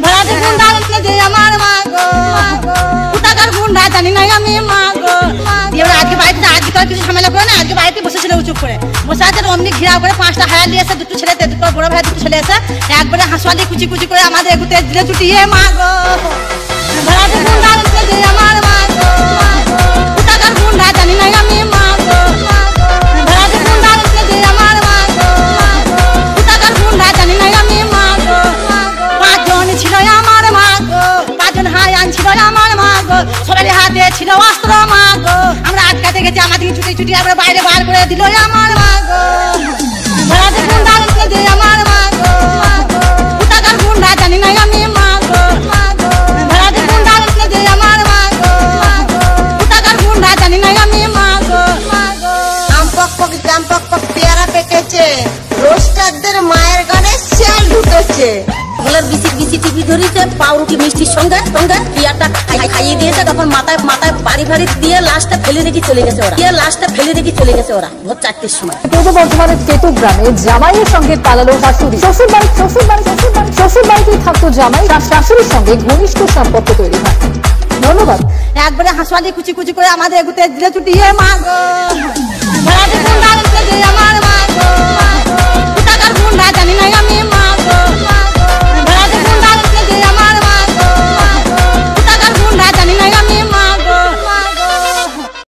ভাড়াটে গুন্ডা যে আমার মা গো, কোথাকার গুন্ডা জানি না আমি মা গো। এবার আজকে বাড়িতে আজকে তো কিছু ঝামেলা করে না, আজকে বাড়িতে বসেছিল চুপ করে বসে আছে। অমনি ঘিরাও করে 5টা হায়ার নিয়ে এসে, দুটো ছেলে, দুটো বড় ভাই, দুটো ছেলে এসে একবারে হাঁসওয়ালি কুচি কুচি করে আমাদের এগুতে দিলে চুটিয়ে মা গো। ভাড়াটে গুন্ডা যে আমার মা গো, কোথাকার গুন্ডা জানি না আমি মা গো। ভাড়াটে গুন্ডা যে আমার মা গো, কোথাকার গুন্ডা জানি না আমি মা গো। 5 জন ছিল আমার মা গো, 5 জন হায়ান ছিল আমার মা গো। সবার হাতে ছিল অস্ত্র মা গো। আমরা আটকাতে গেছি, আমাদেরকে ছুটি ছুটি আমরা বাইরে বার করে দিল আমার মা গো। ভাড়াটে গুন্ডা যে আমার মা গো, কোথাকার গুন্ডা জানি না আমি মা গো। ভাড়াটে গুন্ডা যে আমার মা গো, কোথাকার গুন্ডা জানি না আমি মা গো। আম পক পক জাম পক পক পেয়ারা পেকেছে, রোস্টারদের মায়ের গানে শিয়াল ঢুকেছে। বলার বিসি বিসি টিভি ধরেছে, পাউরুটি মিষ্টির সঙ্গে সঙ্গে পিয়াটা খাইয়ে দিয়েছে। তখন মাথায় মাথায় বাড়ি বাড়ি দিয়ে লাশটা ফেলে রেখে চলে গেছে ওরা, লাশটা ফেলে রেখে চলে গেছে ওরা ভোর 4টের সময়। পূর্ব বর্ধমানের তেতু গ্রামে জামাইয়ের সঙ্গে পালালো শাশুড়ি। শ্বশুর বাড়িতেই থাকতো জামাই, তার শাশুড়ির সঙ্গে ঘনিষ্ঠ সম্পর্ক তৈরি হয়। ধন্যবাদ। একবারে হাঁসওয়ালি কুচি কুচি করে আমাদের এগুতে দিলে চুটিয়ে মা গো। ভাড়াটে গুন্ডা যে আমার মা গো।